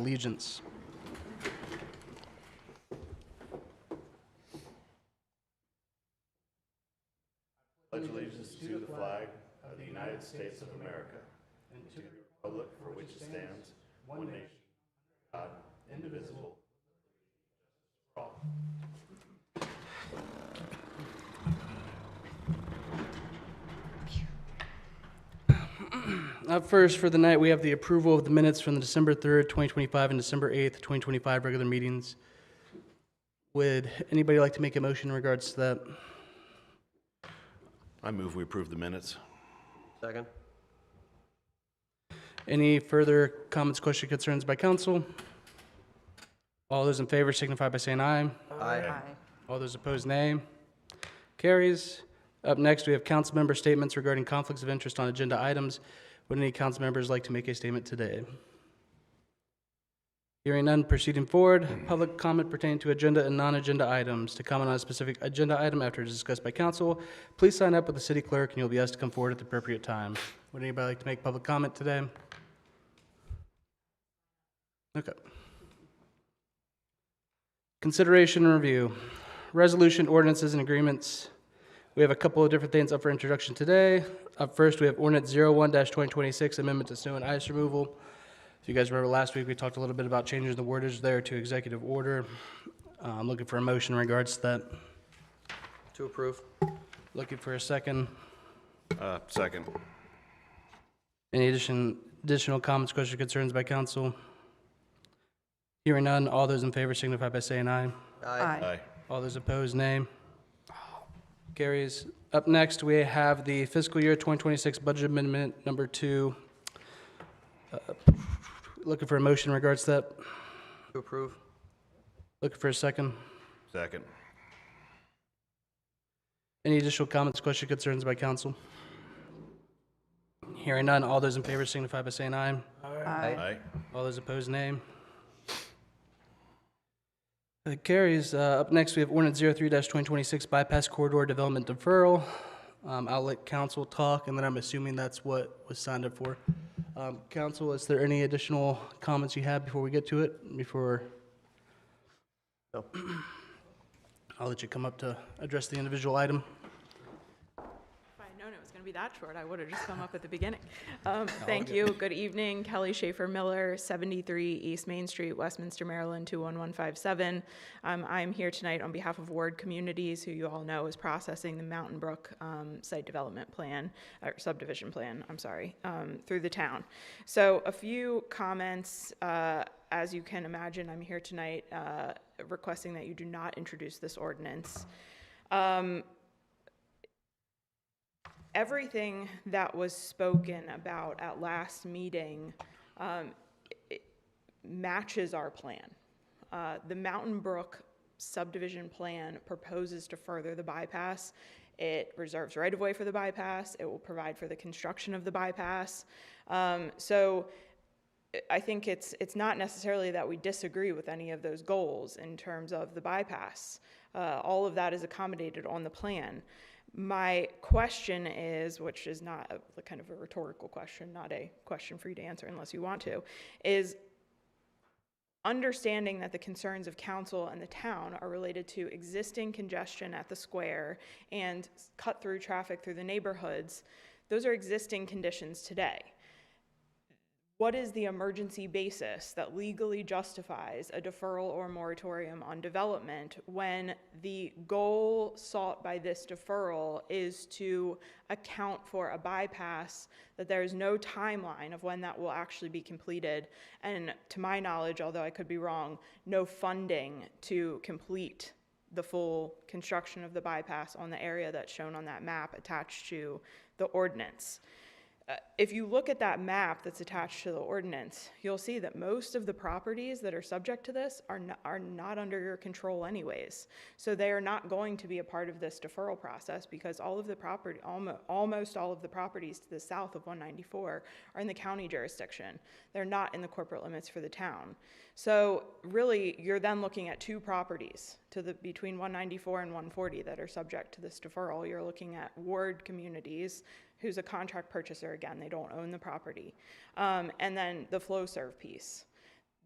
allegiance. Pledge allegiance to the flag of the United States of America and to the republic for which it stands, one nation, God, indivisible, for all. Up first for the night, we have the approval of the minutes from the December 3rd, 2025 and December 8th, 2025 regular meetings. Would anybody like to make a motion in regards to that? I move we approve the minutes. Second. Any further comments, questions, concerns by council? All those in favor signify by saying aye. Aye. All those opposed, nay. Carries. Up next, we have council member statements regarding conflicts of interest on agenda items. Would any council members like to make a statement today? Hearing none, proceeding forward. Public comment pertaining to agenda and non-agenda items. To comment on a specific agenda item after it is discussed by council, please sign up with the city clerk and you'll be asked to come forward at the appropriate time. Would anybody like to make public comment today? Okay. Consideration and review. Resolution, ordinances, and agreements. We have a couple of different things up for introduction today. Up first, we have Ordinance 01-2026, Amendment to Snow and Ice Removal. If you guys remember last week, we talked a little bit about changing the wordage there to executive order. I'm looking for a motion in regards to that. To approve. Looking for a second. Second. Any additional comments, questions, concerns by council? Hearing none, all those in favor signify by saying aye. Aye. All those opposed, nay. Carries. Up next, we have the fiscal year 2026 budget amendment number 2. Looking for a motion in regards to that. To approve. Looking for a second. Second. Any additional comments, questions, concerns by council? Hearing none, all those in favor signify by saying aye. Aye. All those opposed, nay. It carries. Up next, we have Ordinance 03-2026 Bypass Corridor Development Deferral. I'll let council talk, and then I'm assuming that's what was signed up for. Council, is there any additional comments you have before we get to it? No. I'll let you come up to address the individual item. If I had known it was going to be that short, I would have just come up at the beginning. Thank you. Good evening. Kelly Schaefer Miller, 73 East Main Street, Westminster, Maryland, 21157. I'm here tonight on behalf of Ward Communities, who you all know is processing the Mountain Brook site development plan, or subdivision plan, I'm sorry, through the town. So a few comments. As you can imagine, I'm here tonight requesting that you do not introduce this ordinance. Everything that was spoken about at last meeting it matches our plan. The Mountain Brook subdivision plan proposes to further the bypass. It reserves right-of-way for the bypass. It will provide for the construction of the bypass. So I think it's not necessarily that we disagree with any of those goals in terms of the bypass. All of that is accommodated on the plan. My question is, which is not a kind of a rhetorical question, not a question for you to answer unless you want to, is understanding that the concerns of council and the town are related to existing congestion at the square and cut-through traffic through the neighborhoods. Those are existing conditions today. What is the emergency basis that legally justifies a deferral or moratorium on development when the goal sought by this deferral is to account for a bypass that there is no timeline of when that will actually be completed, and to my knowledge, although I could be wrong, no funding to complete the full construction of the bypass on the area that's shown on that map attached to the ordinance. If you look at that map that's attached to the ordinance, you'll see that most of the properties that are subject to this are not under your control anyways. So they are not going to be a part of this deferral process because almost all of the properties to the south of 194 are in the county jurisdiction. They're not in the corporate limits for the town. So really, you're then looking at two properties between 194 and 140 that are subject to this deferral. You're looking at Ward Communities, who's a contract purchaser. Again, they don't own the property. And then the flow serve piece.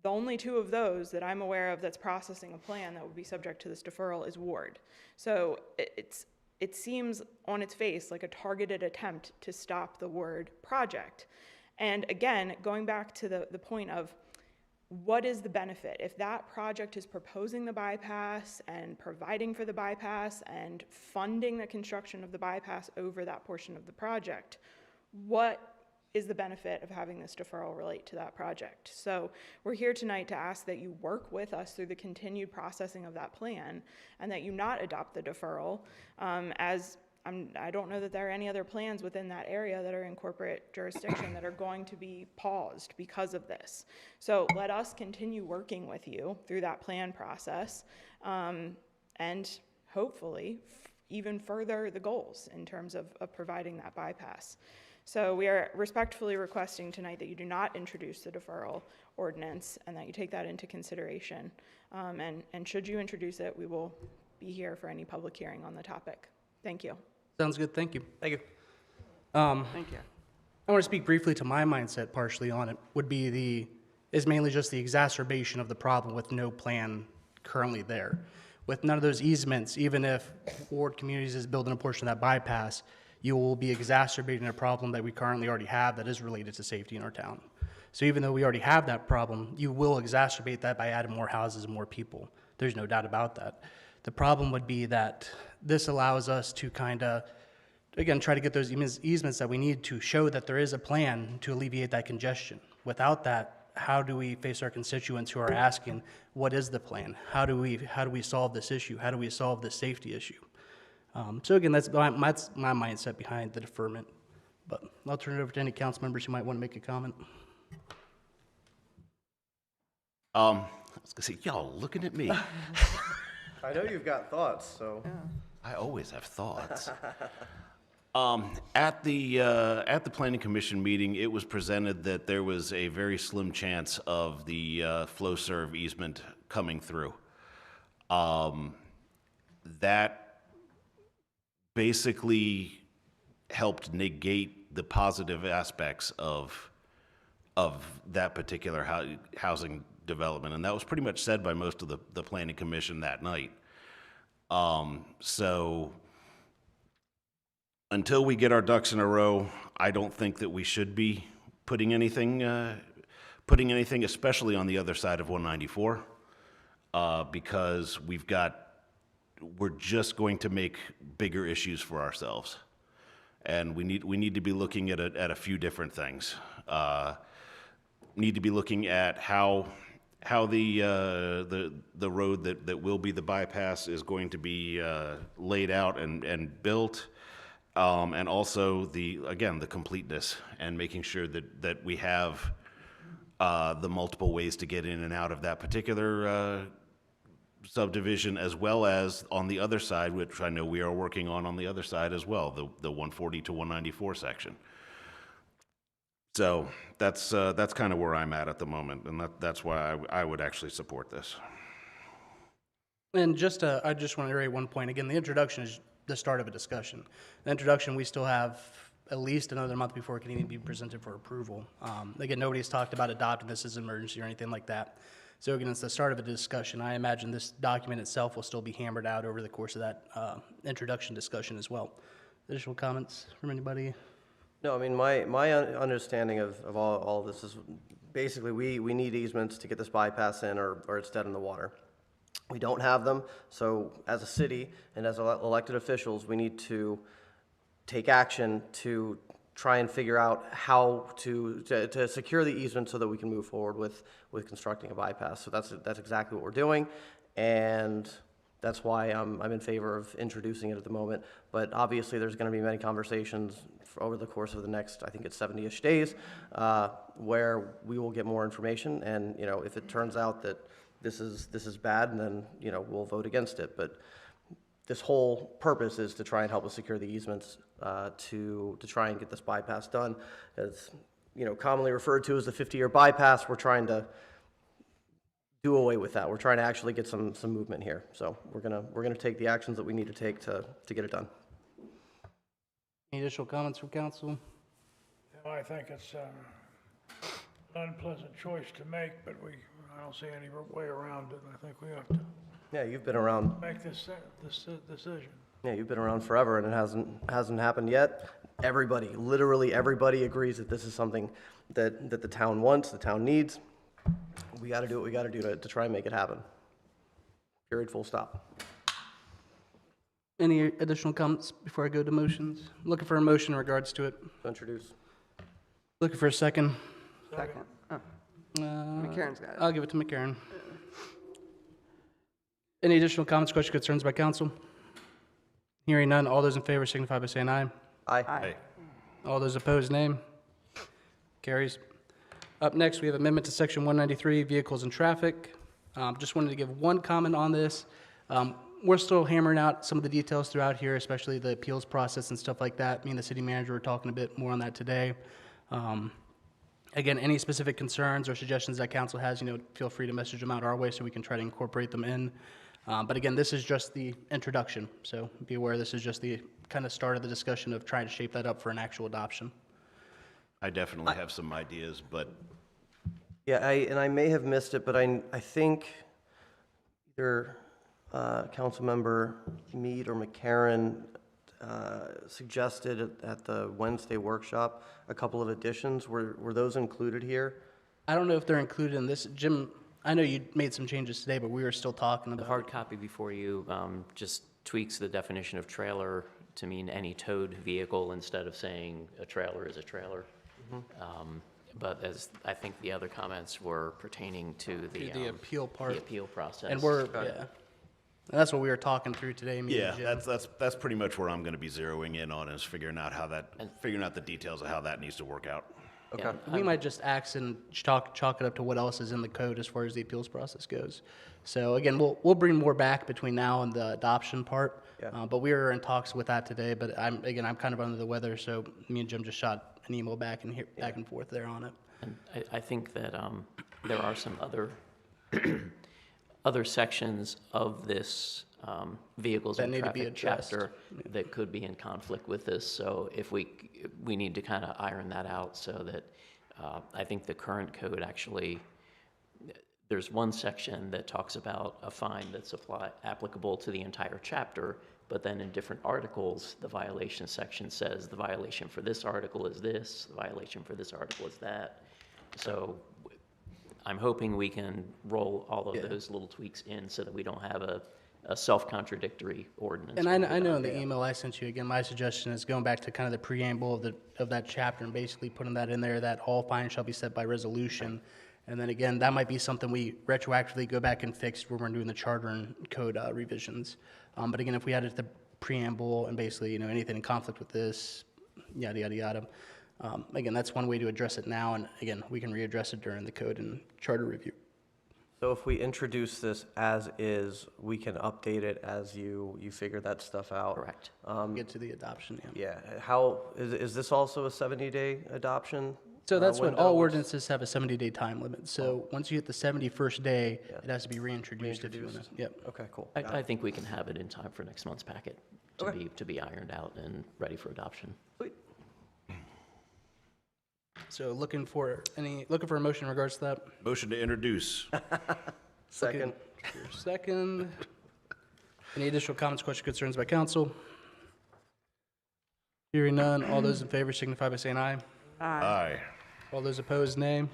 The only two of those that I'm aware of that's processing a plan that would be subject to this deferral is Ward. So it seems on its face like a targeted attempt to stop the Ward project. And again, going back to the point of what is the benefit? If that project is proposing the bypass and providing for the bypass and funding the construction of the bypass over that portion of the project, what is the benefit of having this deferral relate to that project? So we're here tonight to ask that you work with us through the continued processing of that plan and that you not adopt the deferral, as I don't know that there are any other plans within that area that are in corporate jurisdiction that are going to be paused because of this. So let us continue working with you through that plan process, and hopefully even further the goals in terms of providing that bypass. So we are respectfully requesting tonight that you do not introduce the deferral ordinance and that you take that into consideration. And should you introduce it, we will be here for any public hearing on the topic. Thank you. Sounds good, thank you. Thank you. Thank you. I want to speak briefly to my mindset partially on it, is mainly just the exacerbation of the problem with no plan currently there. With none of those easements, even if Ward Communities is building a portion of that bypass, you will be exacerbating a problem that we currently already have that is related to safety in our town. So even though we already have that problem, you will exacerbate that by adding more houses and more people. There's no doubt about that. The problem would be that this allows us to kind of, again, try to get those easements that we need to show that there is a plan to alleviate that congestion. Without that, how do we face our constituents who are asking, what is the plan? How do we solve this issue? How do we solve this safety issue? So again, that's my mindset behind the deferment. But I'll turn it over to any council members who might want to make a comment. I was gonna say, y'all looking at me. I know you've got thoughts, so. I always have thoughts. At the Planning Commission meeting, it was presented that there was a very slim chance of the flow serve easement coming through. That basically helped negate the positive aspects of that particular housing development, and that was pretty much said by most of the Planning Commission that night. So until we get our ducks in a row, I don't think that we should be putting anything, especially on the other side of 194, because we're just going to make bigger issues for ourselves, and we need to be looking at a few different things. Need to be looking at how the road that will be the bypass is going to be laid out and built, and also the completeness and making sure that we have the multiple ways to get in and out of that particular subdivision, as well as on the other side, which I know we are working on the other side as well, the 140 to 194 section. So that's kind of where I'm at the moment, and that's why I would actually support this. And I just want to reiterate one point. Again, the introduction is the start of a discussion. The introduction, we still have at least another month before it can even be presented for approval. Again, nobody's talked about adopting this as an emergency or anything like that. So again, it's the start of a discussion. I imagine this document itself will still be hammered out over the course of that introduction discussion as well. Additional comments from anybody? No, I mean, my understanding of all of this is basically we need easements to get this bypass in, or it's dead in the water. We don't have them, so as a city and as elected officials, we need to take action to try and figure out how to secure the easement so that we can move forward with constructing a bypass. So that's exactly what we're doing, and that's why I'm in favor of introducing it at the moment. But obviously, there's going to be many conversations over the course of the next, I think it's 70-ish days, where we will get more information. And if it turns out that this is bad, then we'll vote against it. But this whole purpose is to try and help us secure the easements to try and get this bypass done. As commonly referred to as the 50-year bypass, we're trying to do away with that. We're trying to actually get some movement here. So we're gonna take the actions that we need to take to get it done. Any additional comments from council? I think it's an unpleasant choice to make, but I don't see any way around it. I think we have to Yeah, you've been around, make this decision. yeah, you've been around forever and it hasn't happened yet. Everybody, literally everybody agrees that this is something that the town wants, the town needs. We gotta do what we gotta do to try and make it happen. Period, full stop. Any additional comments before I go to motions? Looking for a motion in regards to it. Introduce. Looking for a second. Second. Oh, Uh, McCarron's got it. I'll give it to McCarron. Any additional comments, questions, concerns by council? Hearing none, all those in favor signify by saying aye. Aye. Hey, All those opposed, nay. Carries. Up next, we have amendment to section 193, vehicles and traffic. Just wanted to give one comment on this. We're still hammering out some of the details throughout here, especially the appeals process and stuff like that. Me and the city manager were talking a bit more on that today. Again, any specific concerns or suggestions that council has, feel free to message them out our way so we can try to incorporate them in. But again, this is just the introduction, so be aware this is just the kind of start of the discussion of trying to shape that up for an actual adoption. I definitely have some ideas, but Yeah, I may have missed it, but I think either Councilmember Mead or McCarron suggested at the Wednesday workshop a couple of additions. Were those included here? I don't know if they're included in this. Jim, I know you made some changes today, but we were still talking The about hard copy before you just tweaks the definition of trailer to mean any towed vehicle instead of saying a trailer is a trailer. But as I think the other comments were pertaining to the appeal part. the appeal process. And and that's what we were talking through today, me yeah, and Jim. that's pretty much where I'm going to be zeroing in on is figuring out the details of how that needs to work out. Okay. We might just axe and chalk it up to what else is in the code as far as the appeals process goes. So again, we'll bring more back between now and the adoption part. Yeah. But we were in talks with that today, but I'm kind of under the weather, so me and Jim just shot an email back and forth there on it. And I think that there are some other other sections of this vehicles That and need to be traffic addressed. chapter that could be in conflict with this. So if we need to kind of iron that out so that I think the current code actually, there's one section that talks about a fine that's applicable to the entire chapter, but then in different articles, the violation section says the violation for this article is this, the violation for this article is that. So I'm hoping we can roll all of those little tweaks in so that we don't have a self-contradictory ordinance. And I know in the email I sent you, again, my suggestion is going back to kind of the preamble of that chapter and basically putting that in there, that all fines shall be set by resolution. And then again, that might be something we retroactively go back and fix when we're doing the charter and code revisions. But again, if we added the preamble and basically, anything in conflict with this, yada, yada, yada. Again, that's one way to address it now. And again, we can readdress it during the code and charter review. So if we introduce this as is, we can update it as you figure that stuff out? Correct. Get to the adoption, yeah. Yeah, how, is this also a 70-day adoption? So that's what window? all ordinances have, a 70-day time limit. So once you hit the 71st day, it has to be reintroduced if you want to. Yep. Okay, cool. I think we can have it in time for next month's packet to be ironed out and ready for adoption. Sweet. So looking for a motion in regards to that. Motion to introduce. Second. Second. Any additional comments, questions, concerns by council? Hearing none, all those in favor signify by saying aye. Aye. All those opposed, nay.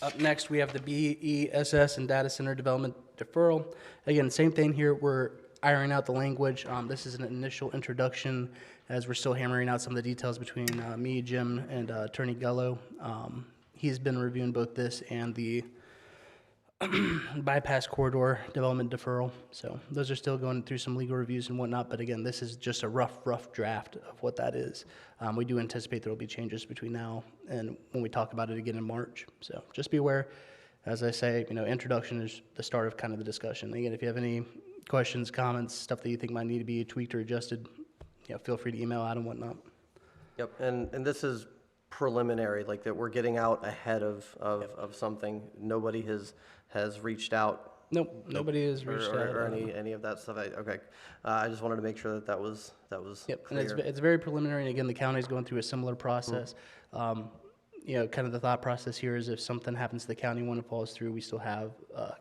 Up next, we have the BESS and data center development deferral. Again, same thing here, we're ironing out the language. This is an initial introduction as we're still hammering out some of the details between me, Jim, and Attorney Gullo. He's been reviewing both this and the bypass corridor development deferral. So those are still going through some legal reviews and whatnot, but again, this is just a rough draft of what that is. We do anticipate there will be changes between now and when we talk about it again in March. So just be aware, as I say, introduction is the start of kind of the discussion. Again, if you have any questions, comments, stuff that you think might need to be tweaked or adjusted, feel free to email out and whatnot. Yep, and this is preliminary, like that we're getting out ahead of something. Nobody has reached out. Nope, nobody has reached out. Or any of that stuff. Okay, I just wanted to make sure that was Yep, clear. and it's very preliminary, and again, the county's going through a similar process. kind of the thought process here is if something happens to the county when it falls through, we still have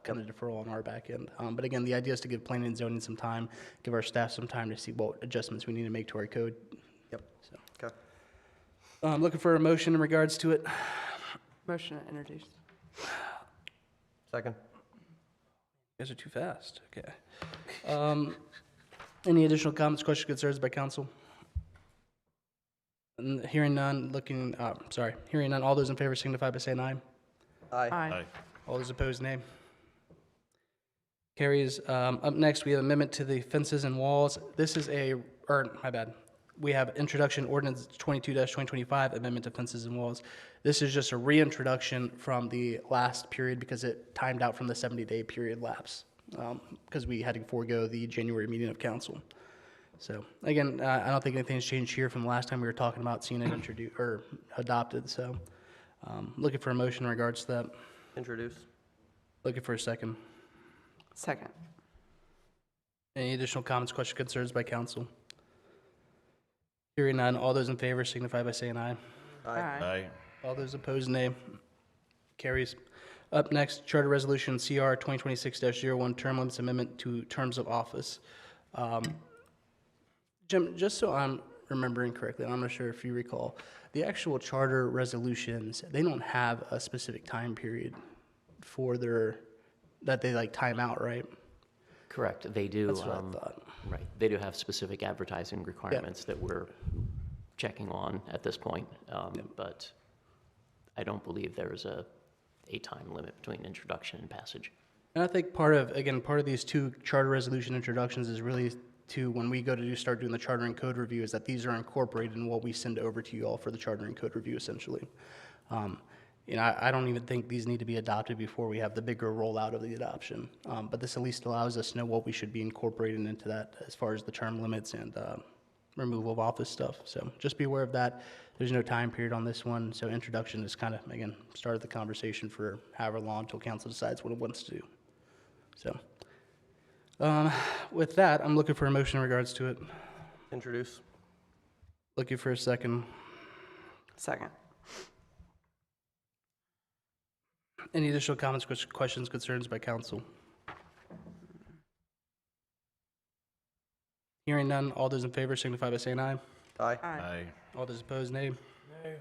kind of deferral on our back end. But again, the idea is to give planning and zoning some time, give our staff some time to see what adjustments we need to make to our code. Yep. So, Okay. I'm looking for a motion in regards to it. Motion to introduce. Second. You guys are too fast. Okay. Any additional comments, questions, concerns by council? Hearing none, hearing none. All those in favor signify by saying aye. Aye. Aye. All those opposed, nay. Carries. Up next, we have amendment to the fences and walls. This is we have introduction ordinance 22-2025, amendment to fences and walls. This is just a reintroduction from the last period because it timed out from the 70-day period lapse, because we had to forego the January meeting of council. So again, I don't think anything's changed here from the last time we were talking about seeing it introduced or adopted. So looking for a motion in regards to that. Introduce. Looking for a second. Second. Any additional comments, questions, concerns by council? Hearing none, all those in favor signify by saying aye. Aye. All those opposed, nay. Carries. Up next, Charter Resolution CR 2026-01, Term Limits Amendment to Terms of Office. Jim, just so I'm remembering correctly, and I'm not sure if you recall, the actual charter resolutions, they don't have a specific time period for that they like time out, right? Correct, they do. That's what I thought. Right, they do have specific advertising requirements that we're checking on at this point, but I don't believe there is a time limit between introduction and passage. And I think part of these two charter resolution introductions is really to, when we go to start doing the charter and code review, is that these are incorporated in what we send over to you all for the charter and code review, essentially. I don't even think these need to be adopted before we have the bigger rollout of the adoption. But this at least allows us to know what we should be incorporating into that as far as the term limits and removal of office stuff. So just be aware of that. There's no time period on this one. So introduction is kind of, again, started the conversation for however long until council decides what it wants to do. So with that, I'm looking for a motion in regards to it. Introduce. Looking for a second. Second. Any additional comments, questions, concerns by council? Hearing none, all those in favor signify by saying aye. Aye. Aye. All those opposed, nay. Nay.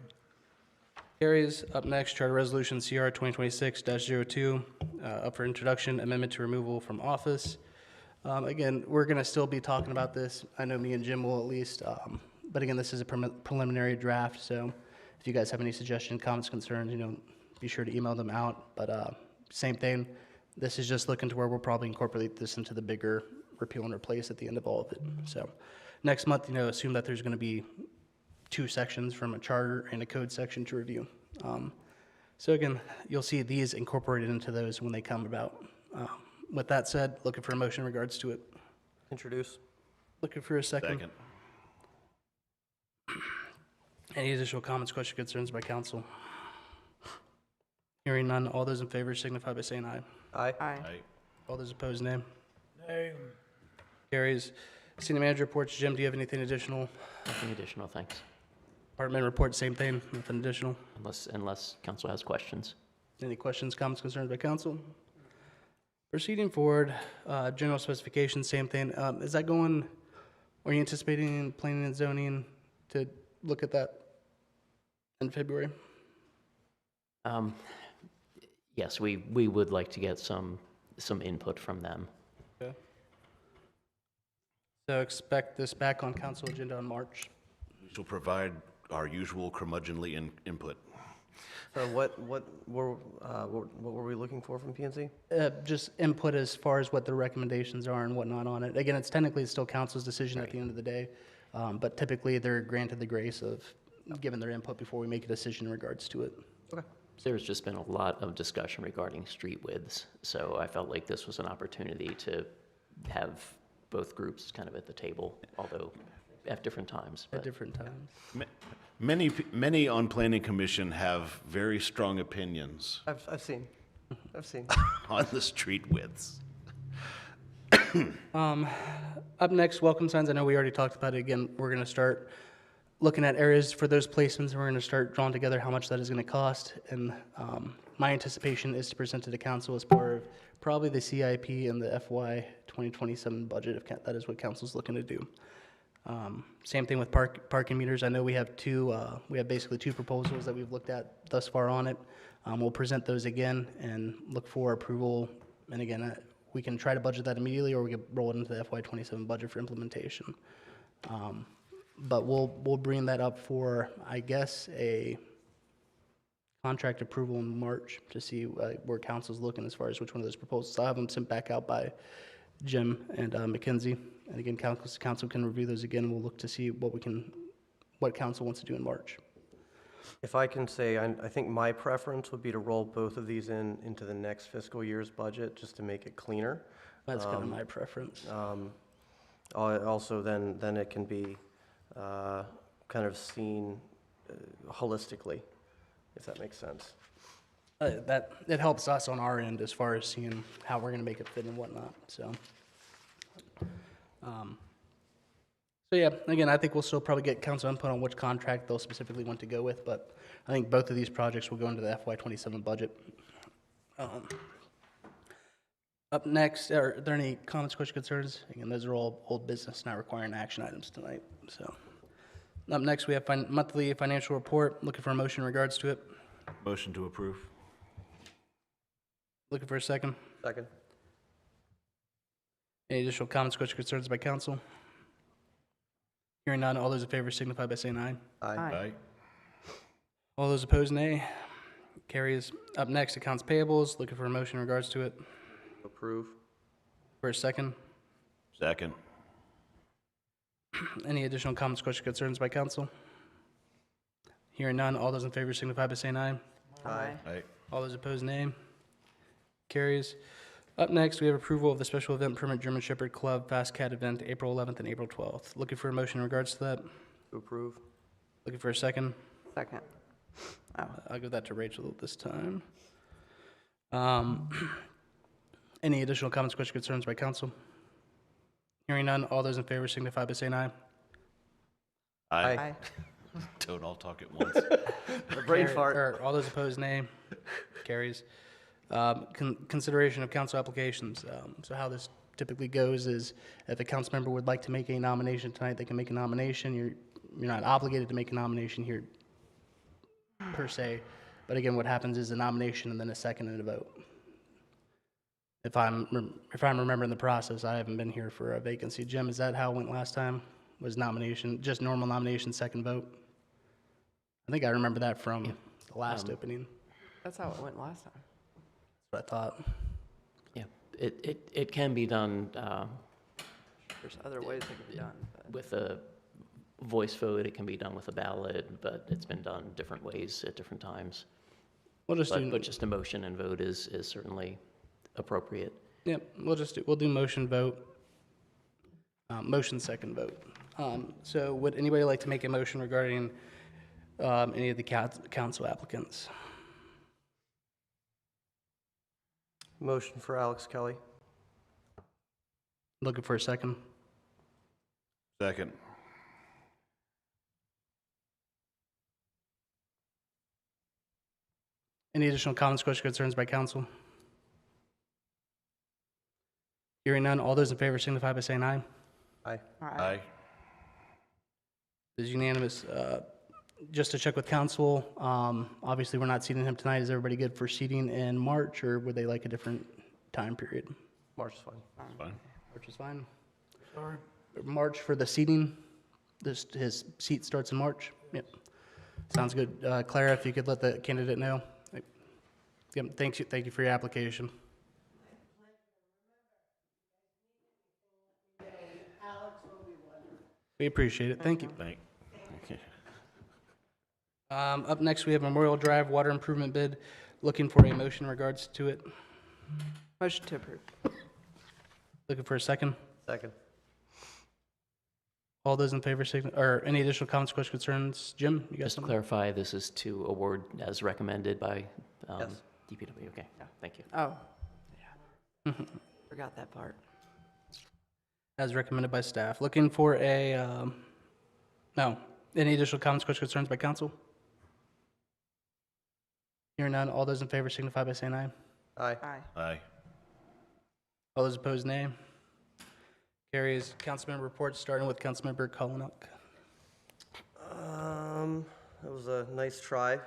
Carries. Up next, Charter Resolution CR 2026-02, up for introduction, amendment to removal from office. Again, we're going to still be talking about this. I know me and Jim will at least, but again, this is a preliminary draft, so if you guys have any suggestions, comments, concerns, be sure to email them out. But same thing, this is just looking to where we'll probably incorporate this into the bigger repeal and replace at the end of all of it. So next month, assume that there's going to be 2 sections from a charter and a code section to review. So again, you'll see these incorporated into those when they come about. With that said, looking for a motion in regards to it. Introduce. Looking for a second. Second. Any additional comments, questions, concerns by council? Hearing none, all those in favor signify by saying aye. Aye. Aye. Aye. All those opposed, nay. Nay. Carries. City manager reports. Jim, do you have anything additional? Nothing additional, thanks, Department report, same thing, nothing additional. unless council has questions. Any questions, comments, concerns by council? Proceeding forward, general specifications, same thing. Is that going, are you anticipating planning and zoning to look at that in February? Yes, we would like to get some input from them. Okay. So expect this back on council agenda in March. We shall provide our usual curmudgeonly input. So what were we looking for from PNC? Just input as far as what the recommendations are and whatnot on it. Again, it's technically still council's decision at the end of the day, but typically they're granted the grace of giving their input before we make a decision in regards to it. Okay. There's just been a lot of discussion regarding street widths, so I felt like this was an opportunity to have both groups kind of at the table, although at different times. At but- different times. Many on planning commission have very strong opinions I've seen. on the street widths. Up next, welcome signs. I know we already talked about it again. We're going to start looking at areas for those placements, and we're going to start drawing together how much that is going to cost. And my anticipation is to present to the council as part of probably the CIP and the FY 2027 budget, if that is what council's looking to do. Same thing with parking meters. I know we have basically two proposals that we've looked at thus far on it. We'll present those again and look for approval. And again, we can try to budget that immediately, or we can roll it into the FY 27 budget for implementation. But we'll bring that up for, I guess, a contract approval in March to see where council's looking as far as which one of those proposals. I'll have them sent back out by Jim and Mackenzie. And again, council can review those again, and we'll look to see what council wants to do in March. If I can say, I think my preference would be to roll both of these into the next fiscal year's budget, just to make it cleaner. That's kind of my preference. Also, then it can be kind of seen holistically, if that makes sense. It helps us on our end as far as seeing how we're going to make it fit and whatnot. So yeah, again, I think we'll still probably get council input on which contract they'll specifically want to go with, but I think both of these projects will go into the FY 27 budget. Up next, are there any comments, questions, concerns? Again, those are all old business, not requiring action items tonight. So up next, we have monthly financial report. Looking for a motion in regards to it. Motion to approve. Looking for a second. Second. Any additional comments, questions, concerns by council? Hearing none, all those in favor signify by saying aye. Aye. All those opposed, nay. Carries. Up next, accounts payables. Looking for a motion in regards to it. Approve. For a second. Second. Any additional comments, questions, concerns by council? Hearing none, all those in favor signify by saying aye. Aye. Aye. All those opposed, nay. Carries. Up next, we have approval of the special event permit German Shepherd Club Fast Cat event, April 11th and April 12th. Looking for a motion in regards to that. To approve. Looking for a second. Second. Oh, I'll give that to Rachel this time. Any additional comments, questions, concerns by council? Hearing none, all those in favor signify by saying aye. Aye. aye. Don't all talk at once. The brain fart. Or all those opposed, nay. Carries. Consideration of council applications. So how this typically goes is if a council member would like to make a nomination tonight, they can make a nomination. You're not obligated to make a nomination here per se. But again, what happens is a nomination and then a second and a vote. If I'm remembering the process, I haven't been here for a vacancy. Jim, is that how it went last time? Was nomination, just normal nomination, second vote? I think I remember that from the last opening. That's how it went last time. That's what I thought. Yeah, it can be done There's other ways it can be done. but- with a voice vote, it can be done with a ballot, but it's been done different ways at different times. We'll just do. But just a motion and vote is certainly appropriate. Yep, we'll do motion vote. Motion second vote. So would anybody like to make a motion regarding any of the council applicants? Motion for Alex Kelly. Looking for a second. Second. Any additional comments, questions, concerns by council? Hearing none, all those in favor signify by saying aye. Aye. Aye. It is unanimous. Just to check with council, obviously we're not seating him tonight. Is everybody good for seating in March, or would they like a different time period? March is fine. Fine. March is fine. Sorry. March for the seating, his seat starts in March? Yep. Sounds good. Clara, if you could let the candidate know. Yep, thank you for your application. We appreciate it. Thank you. Thank. Up next, we have Memorial Drive water improvement bid. Looking for a motion in regards to it. Motion to approve. Looking for a second. Second. All those in favor, or any additional comments, questions, concerns? Jim, you got Just to something? clarify, this is to award as recommended by Yes. DPW. Okay, yeah, thank you. Oh, yeah. Forgot that part. As recommended by staff. Looking for a, no, Any additional comments, questions, concerns by council? Hearing none, all those in favor signify by saying aye. Aye. Aye. Aye. All those opposed, nay. Carries. Councilmember reports, starting with Councilmember Colinock. That was a nice try.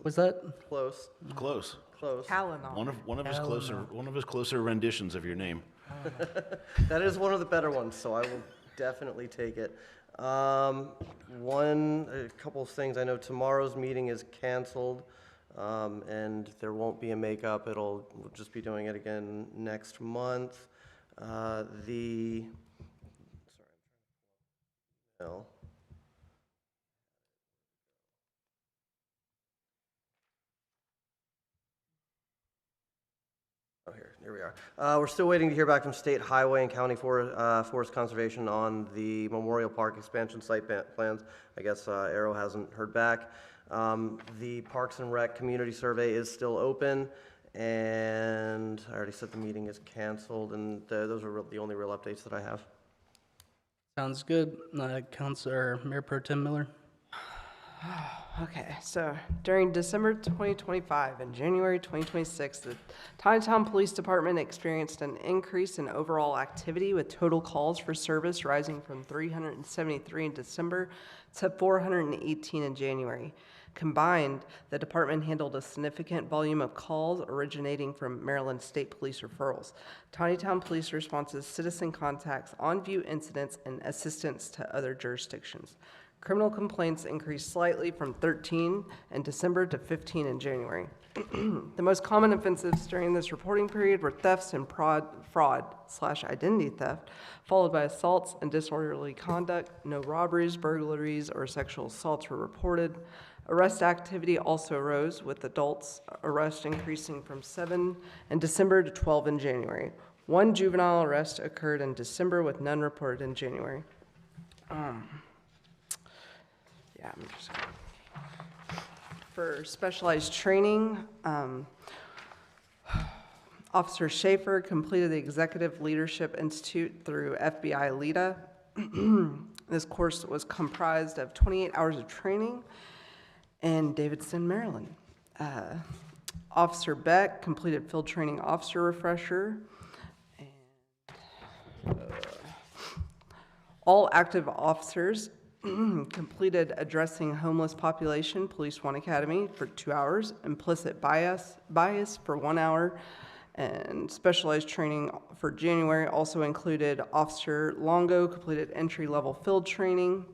Was that? Close, Close. close. Calendar. One of his closer renditions of your name. That is one of the better ones, so I will definitely take it. A couple of things. I know tomorrow's meeting is canceled, and there won't be a makeup. We'll just be doing it again next month. No. Oh, here we are. We're still waiting to hear back from State Highway and County Forest Conservation on the Memorial Park expansion site plans. I guess Arrow hasn't heard back. The Parks and Rec Community Survey is still open, and I already said the meeting is canceled, and those are the only real updates that I have. Sounds good. Mayor Pro Tem Miller. Okay, so during December 2025 and January 2026, the Taneytown Police Department experienced an increase in overall activity, with total calls for service rising from 373 in December to 418 in January. Combined, the department handled a significant volume of calls originating from Maryland State Police referrals, Taneytown Police responses, citizen contacts, on-view incidents, and assistance to other jurisdictions. Criminal complaints increased slightly from 13 in December to 15 in January. The most common offenses during this reporting period were thefts and fraud/identity theft, followed by assaults and disorderly conduct. No robberies, burglaries, or sexual assaults were reported. Arrest activity also rose, with adults arrests increasing from 7 in December to 12 in January. One juvenile arrest occurred in December, with none reported in January. For specialized training, Officer Schaefer completed the Executive Leadership Institute through FBI LEDA. This course was comprised of 28 hours of training in Davidson, Maryland. Officer Beck completed field training officer refresher. All active officers completed Addressing Homeless Population, Police 1 Academy for 2 hours, Implicit Bias for 1 hour, and specialized training for January also included Officer Longo completed entry-level field training,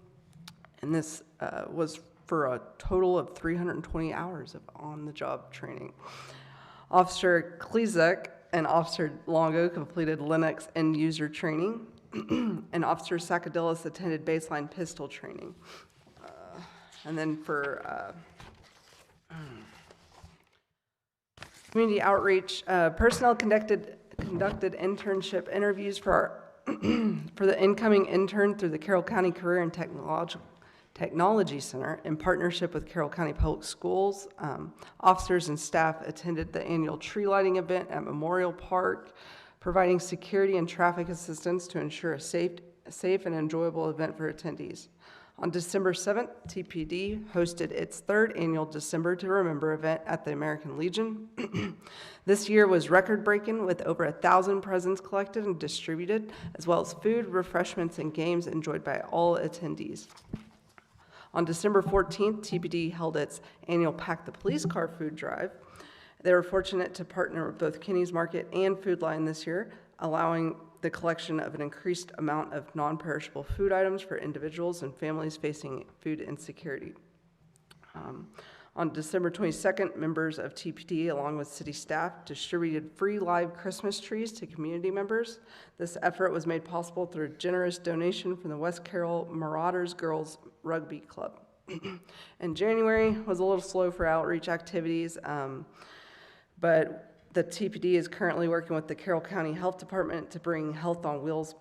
and this was for a total of 320 hours of on-the-job training. Officer Klezek and Officer Longo completed Linux end-user training, and Officer Sakadillis attended baseline pistol training. And then for community outreach, personnel conducted internship interviews for the incoming intern through the Carroll County Career and Technology Center in partnership with Carroll County Public Schools. Officers and staff attended the annual tree lighting event at Memorial Park, providing security and traffic assistance to ensure a safe and enjoyable event for attendees. On December 7th, TPD hosted its 3rd annual December to Remember event at the American Legion. This year was record-breaking, with over 1,000 presents collected and distributed, as well as food, refreshments, and games enjoyed by all attendees. On December 14th, TPD held its annual Pack the Police Car food drive. They were fortunate to partner with both Kinney's Market and Food Line this year, allowing the collection of an increased amount of non-perishable food items for individuals and families facing food insecurity. On December 22nd, members of TPD, along with city staff, distributed free live Christmas trees to community members. This effort was made possible through a generous donation from the West Carroll Marauders Girls Rugby Club. And January was a little slow for outreach activities, but the TPD is currently working with the Carroll County Health Department to bring Health on Wheels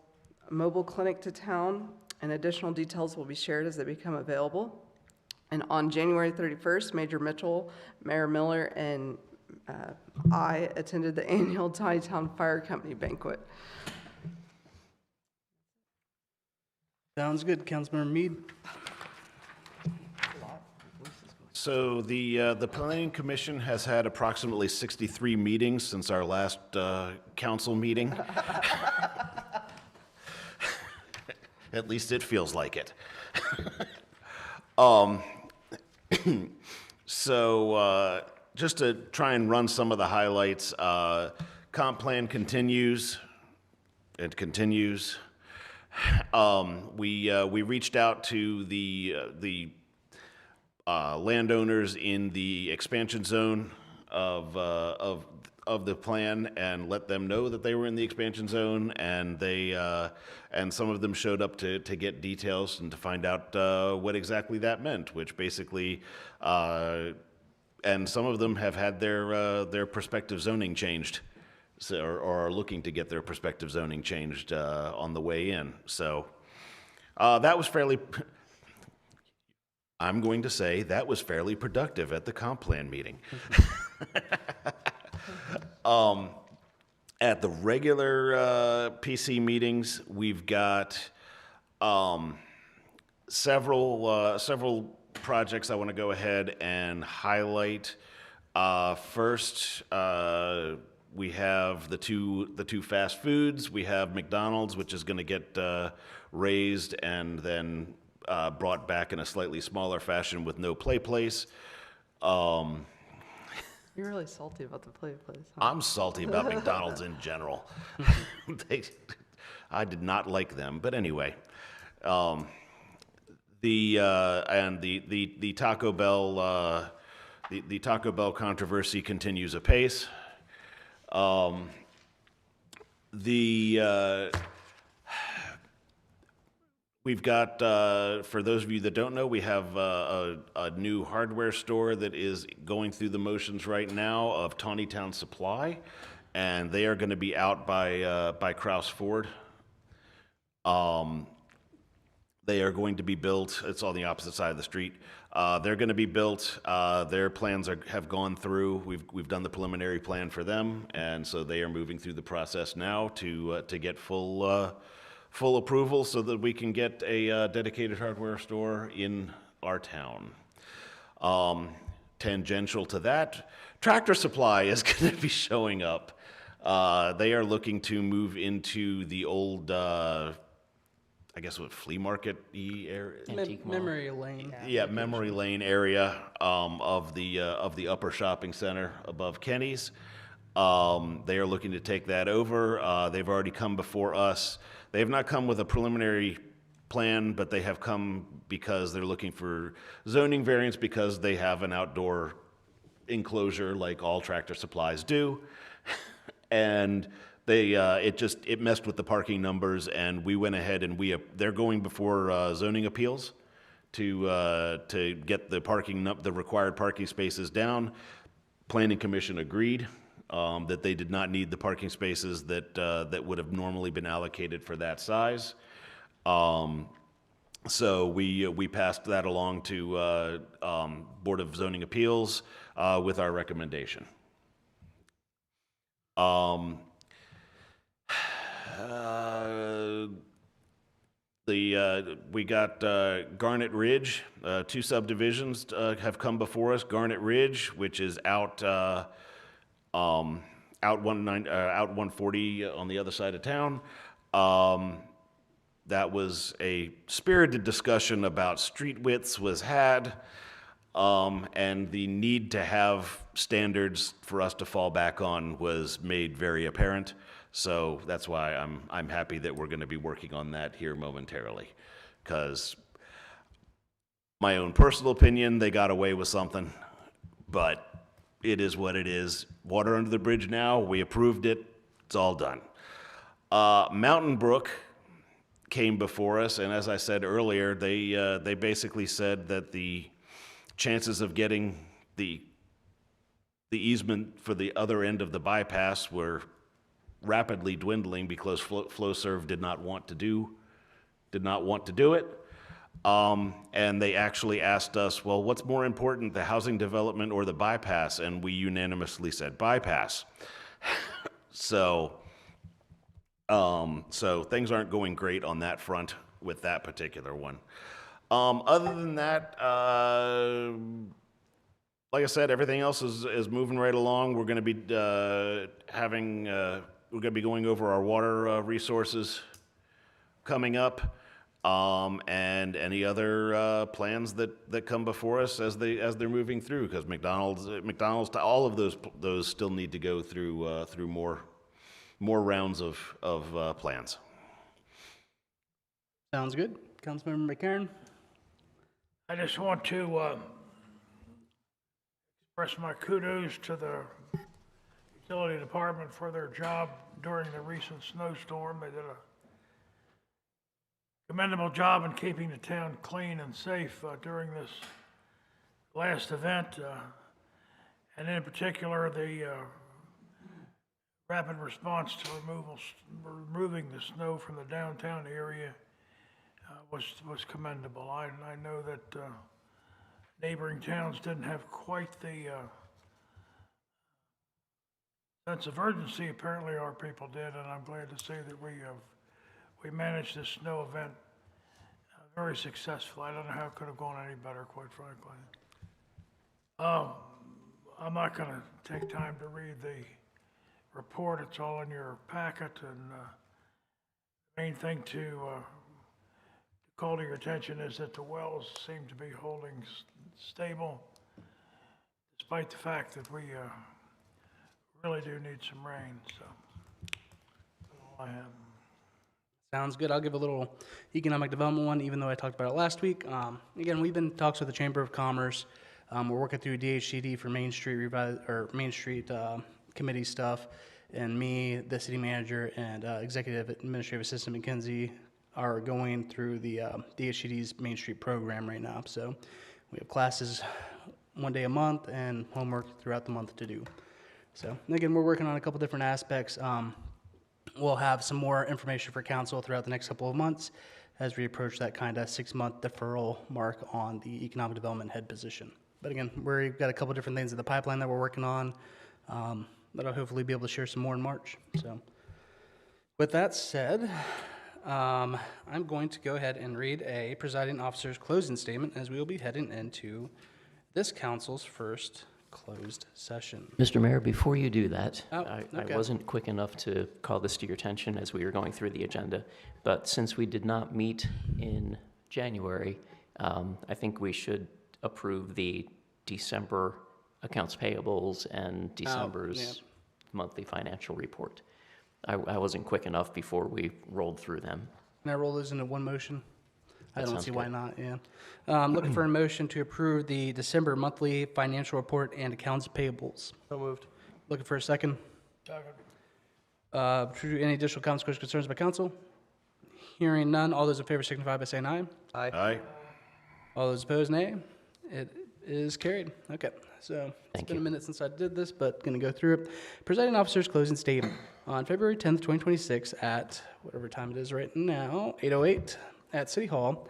mobile clinic to town, and additional details will be shared as they become available. And on January 31st, Major Mitchell, Mayor Miller, and I attended the annual Taneytown Fire Company banquet. Sounds good. Councilmember Mead. So the Planning Commission has had approximately 63 meetings since our last council meeting. At least it feels like it. So just to try and run some of the highlights, comp plan continues. It continues. We reached out to the landowners in the expansion zone of the plan and let them know that they were in the expansion zone, and some of them showed up to get details and to find out what exactly that meant, which basically, and some of them have had their prospective zoning changed, so, or are looking to get their prospective zoning changed on the way in. So that was fairly. I'm going to say that was fairly productive at the comp plan meeting. At the regular PC meetings, we've got several projects I want to go ahead and highlight. First, we have the two fast foods. We have McDonald's, which is going to get raised and then brought back in a slightly smaller fashion with no play place. You're really salty about the play place, huh? I'm salty about McDonald's in general. I did not like them, but anyway. The Taco Bell the Taco Bell controversy continues apace. We've got, for those of you that don't know, we have a new hardware store that is going through the motions right now of Taneytown Supply, and they are going to be out by Kraus Ford. They are going to be built. It's on the opposite side of the street. They're going to be built. Their plans have gone through. We've done the preliminary plan for them, and so they are moving through the process now to get full approval so that we can get a dedicated hardware store in our town. Tangential to that, Tractor Supply is going to be showing up. They are looking to move into the old, I guess what, flea market-y area? Antique mall. Memory lane. Yeah, Memory Lane area of the upper shopping center above Kenny's. They are looking to take that over. They've already come before us. They have not come with a preliminary plan, but they have come because they're looking for zoning variance because they have an outdoor enclosure like all Tractor Supplies do. And it messed with the parking numbers, and we went ahead and they're going before zoning appeals to get the required parking spaces down. Planning Commission agreed that they did not need the parking spaces that would have normally been allocated for that size. So we passed that along to Board of Zoning Appeals with our recommendation. We got Garnet Ridge. Two subdivisions have come before us. Garnet Ridge, which is out 140 on the other side of town. That was a spirited discussion about street widths was had, and the need to have standards for us to fall back on was made very apparent. So that's why I'm happy that we're going to be working on that here momentarily, because my own personal opinion, they got away with something, but it is what it is. Water under the bridge now. We approved it. It's all done. Mountain Brook came before us, and as I said earlier, they basically said that the chances of getting the easement for the other end of the bypass were rapidly dwindling because FlowServe did not want to do it. And they actually asked us, well, what's more important, the housing development or the bypass? And we unanimously said bypass. So things aren't going great on that front with that particular one. Other than that, like I said, everything else is moving right along. We're going to be we're going to be going over our water resources coming up, and any other plans that come before us as they're moving through. Because McDonald's, all of those still need to go through more rounds of plans. Sounds good. Councilmember McCarron? I just want to express my kudos to the utility department for their job during the recent snowstorm. They did a commendable job in keeping the town clean and safe during this last event. And in particular, the rapid response to removing the snow from the downtown area was commendable. I know that neighboring towns didn't have quite the sense of urgency. Apparently our people did, and I'm glad to say that we managed this snow event very successfully. I don't know how it could have gone any better, quite frankly. I'm not going to take time to read the report. It's all in your packet, and the main thing to call to your attention is that the wells seem to be holding stable, despite the fact that we really do need some rain. So that's all I have. Sounds good. I'll give a little economic development one, even though I talked about it last week. Again, we've been in talks with the Chamber of Commerce. We're working through DHCD for Main Street committee stuff, and me, the city manager, and executive administrative assistant McKenzie are going through the DHCD's Main Street program right now. So we have classes one day a month and homework throughout the month to do. So again, we're working on a couple different aspects. We'll have some more information for council throughout the next couple of months as we approach that kind of 6-month deferral mark on the economic development head position. But again, we've got a couple different things in the pipeline that we're working on that I'll hopefully be able to share some more in March. So with that said, I'm going to go ahead and read a presiding officer's closing statement as we will be heading into this council's first closed session. Mr. Mayor, before you do that, Okay. I wasn't quick enough to call this to your attention as we were going through the agenda, but since we did not meet in January, I think we should approve the December accounts payables and December's monthly financial report. I wasn't quick enough before we rolled through them. Can I roll those into one motion? I That don't sounds see why good. not, yeah. Looking for a motion to approve the December monthly financial report and accounts payables. So moved. Looking for a second. Any additional comments, questions, concerns by council? Hearing none, all those in favor signify by saying aye. Aye. Aye. All those opposed, nay. It is carried. Okay, so it's Thank been a you. minute since I did this, but going to go through it. Presiding officer's closing statement. On February 10th, 2026 at whatever time it is right now, 8:08 at City Hall,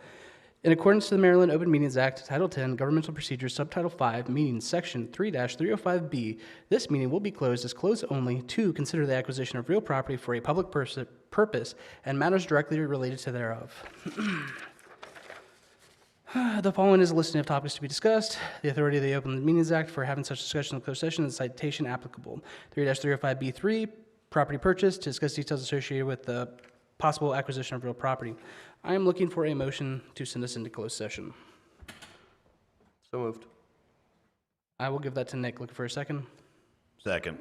in accordance to the Maryland Open Meetings Act, Title 10, Governmental Procedures, Subtitle 5, Meetings, Section 3-305B, this meeting will be closed as closed only to consider the acquisition of real property for a public purpose and matters directly related to thereof. The following is a listing of topics to be discussed. The authority of the Open Meetings Act for having such discussion in closed session is citation applicable. 3-305B3, property purchase, to discuss details associated with the possible acquisition of real property. I am looking for a motion to send us into closed session. So moved. I will give that to Nick. Looking for a second. Second.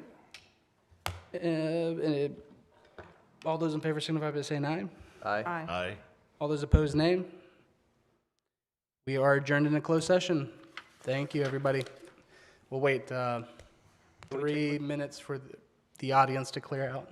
All those in favor signify by saying aye. Aye. Aye. All those opposed, nay. We are adjourned in a closed session. Thank you, everybody. We'll wait 3 minutes for the audience to clear out.